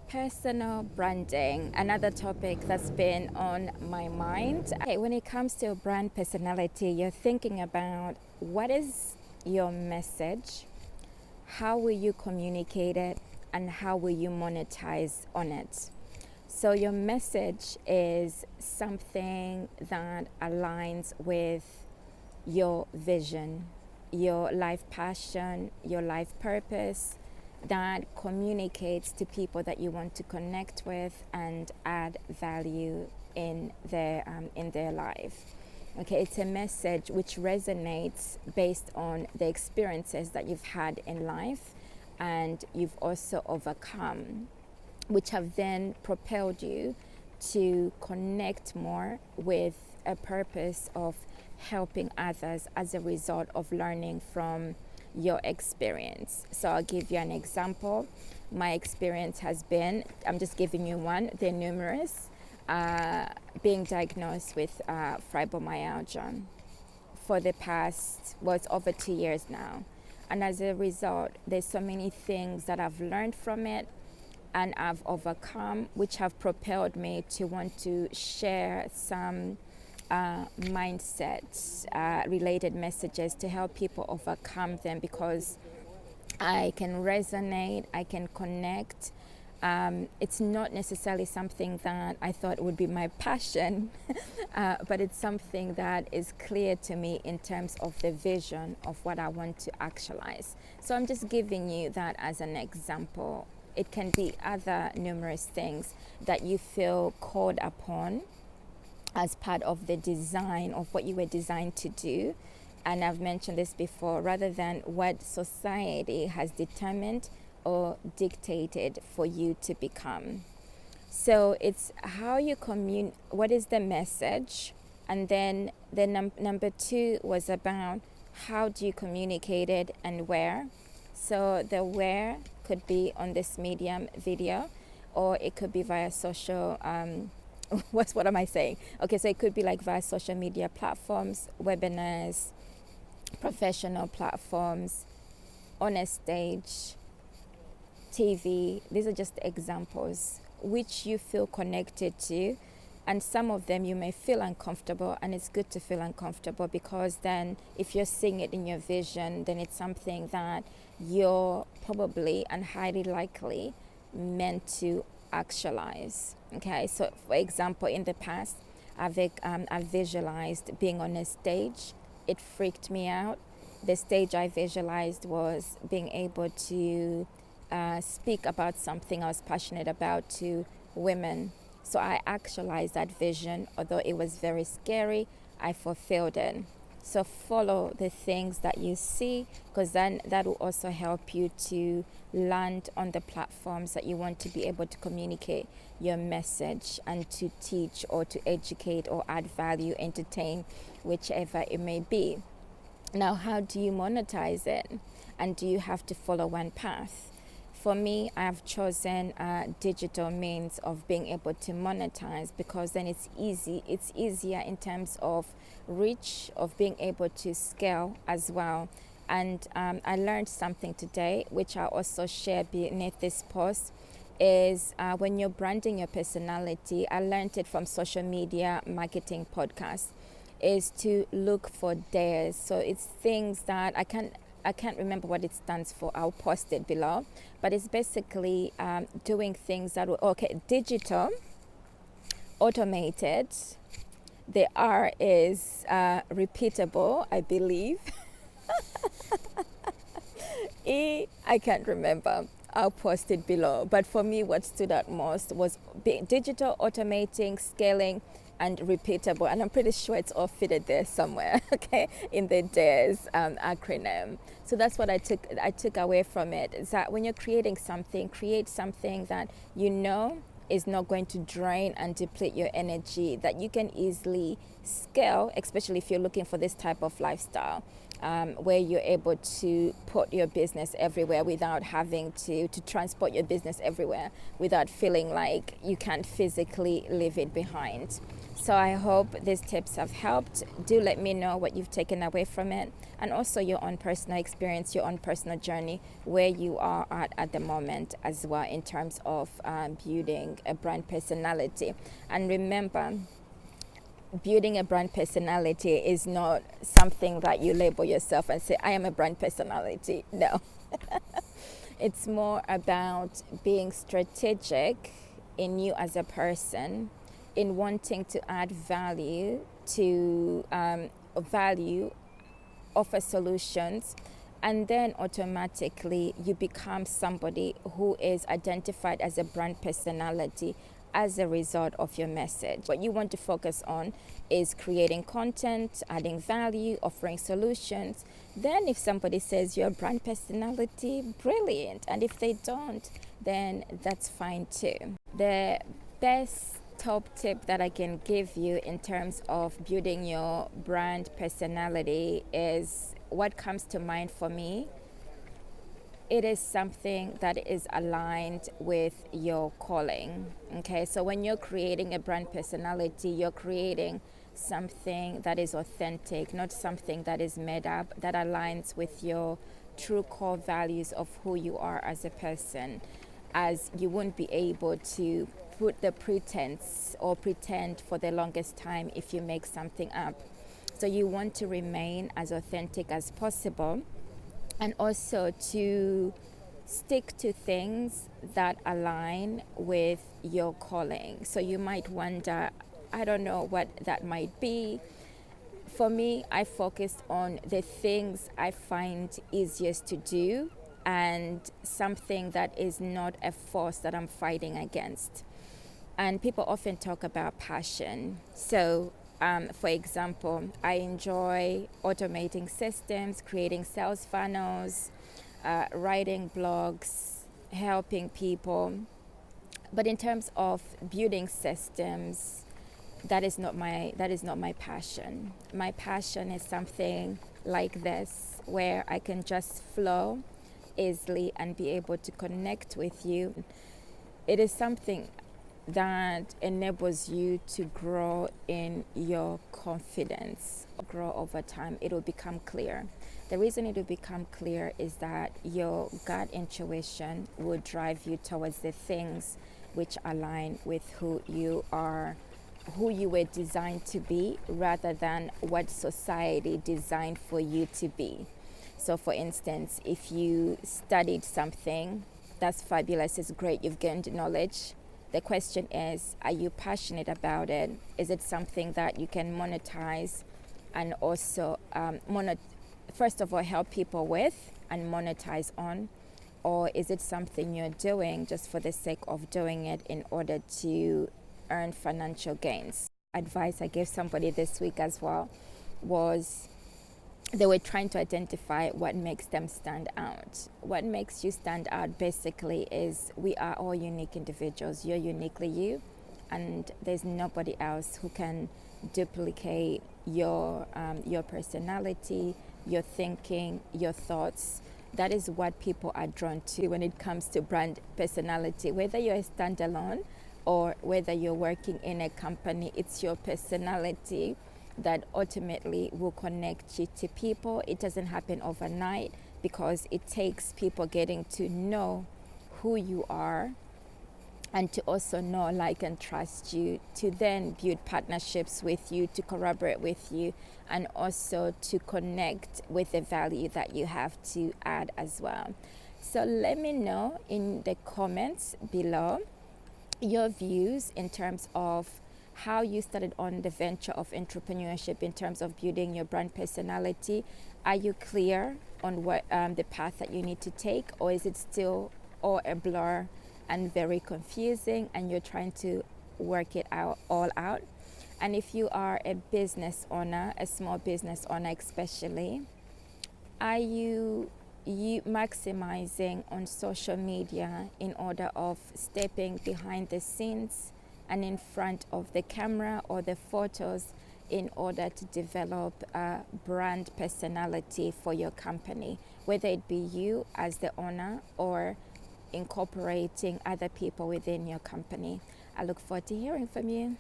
Personal branding, another topic that's been on my mind. Okay, when it comes to brand personality, you're thinking about what is your message, how will you communicate it, and how will you monetize on it. So your message is something that aligns with your vision, your life passion, your life purpose, that communicates to people that you want to connect with and add value in their life. Okay, it's a message which resonates based on the experiences that you've had in life and you've also overcome, which have then propelled you to connect more with a purpose of helping others as a result of learning from your experience. So I'll give you an example. My experience has been, I'm just giving you one, they're numerous, being diagnosed with fibromyalgia for the past, well, it's over 2 years now. And as a result, there's so many things that I've learned from it and I've overcome, which have propelled me to want to share some mindset related messages to help people overcome them, because I can resonate, I can connect. It's not necessarily something that I thought would be my passion, but it's something that is clear to me in terms of the vision of what I want to actualize. So I'm just giving you that as an example. It can be other numerous things that you feel called upon as part of the design of what you were designed to do. And I've mentioned this before, rather than what society has determined or dictated for you to become. So it's how you what is the message? And then the number two was about how do you communicate it and where. So the where could be on this medium video, or it could be via social what am I saying? Okay, so it could be like via social media platforms, webinars, professional platforms, on a stage, TV. These are just examples which you feel connected to, and some of them you may feel uncomfortable, and it's good to feel uncomfortable, because then if you're seeing it in your vision, then it's something that you're probably and highly likely meant to actualize. Okay, so for example, in the past, I've visualized being on a stage. It freaked me out. The stage I visualized was being able to speak about something I was passionate about to women. So I actualized that vision. Although it was very scary, I fulfilled it. So follow the things that you see, because then that will also help you to land on the platforms that you want to be able to communicate your message and to teach or to educate or add value, entertain, whichever it may be. Now, how do you monetize it? And do you have to follow one path? For me, I've chosen digital means of being able to monetize, because then it's easy. It's easier in terms of reach, of being able to scale as well. And I learned something today, which I also share beneath this post, is when you're branding your personality, I learned it from social media marketing podcasts, is to look for dares. So it's things that I can't remember what it stands for. I'll post it below. But it's basically doing things that will, digital, automated. The R is repeatable, I believe. E, I can't remember. I'll post it below. But for me, what stood out most was being digital, automating, scaling, and repeatable. And I'm pretty sure it's all fitted there somewhere, okay, in the DARES acronym. So that's what I took away from it, is that when you're creating something, create something that you know is not going to drain and deplete your energy, that you can easily scale, especially if you're looking for this type of lifestyle. where you're able to put your business everywhere without having to transport your business everywhere without feeling like you can't physically leave it behind. So I hope these tips have helped. Do let me know what you've taken away from it, and also your own personal experience, your own personal journey, where you are at the moment as well in terms of building a brand personality. And remember, building a brand personality is not something that you label yourself and say, I am a brand personality. No. It's more about being strategic in you as a person, in wanting to add value to offer solutions, and then automatically you become somebody who is identified as a brand personality as a result of your message. What you want to focus on is creating content, adding value, offering solutions. Then if somebody says you're a brand personality, brilliant. And if they don't, then that's fine too. The best top tip that I can give you in terms of building your brand personality is what comes to mind for me. It is something that is aligned with your calling. Okay, so when you're creating a brand personality, you're creating something that is authentic, not something that is made up, that aligns with your true core values of who you are as a person, as you won't be able to put the pretense or pretend for the longest time if you make something up. So you want to remain as authentic as possible, and also to stick to things that align with your calling. So you might wonder, I don't know what that might be. For me, I focused on the things I find easiest to do and something that is not a force that I'm fighting against. And people often talk about passion. So for example, I enjoy automating systems, creating sales funnels, writing blogs, helping people. But in terms of building systems, that is not my passion. My passion is something like this, where I can just flow easily and be able to connect with you. It is something that enables you to grow in your confidence, grow over time. It will become clear. The reason it will become clear is that your gut intuition will drive you towards the things which align with who you are, who you were designed to be, rather than what society designed for you to be. So for instance, if you studied something, that's fabulous, it's great, you've gained knowledge. The question is, are you passionate about it? Is it something that you can monetize and also, first of all, help people with and monetize on? Or is it something you're doing just for the sake of doing it in order to earn financial gains? Advice I gave somebody this week as well was, they were trying to identify what makes them stand out. What makes you stand out basically is, we are all unique individuals. You're uniquely you, and there's nobody else who can duplicate your personality, your thinking, your thoughts. That is what people are drawn to when it comes to brand personality. Whether you're a standalone or whether you're working in a company, it's your personality that ultimately will connect you to people. It doesn't happen overnight, because it takes people getting to know who you are and to also know, like, and trust you, to then build partnerships with you, to collaborate with you, and also to connect with the value that you have to add as well. So let me know in the comments below your views in terms of how you started on the venture of entrepreneurship in terms of building your brand personality. Are you clear on what the path that you need to take, or is it still all a blur and very confusing and you're trying to work it all out? And if you are a business owner, a small business owner especially, are you maximizing on social media in order of stepping behind the scenes and in front of the camera or the photos in order to develop a brand personality for your company, whether it be you as the owner or incorporating other people within your company. I look forward to hearing from you.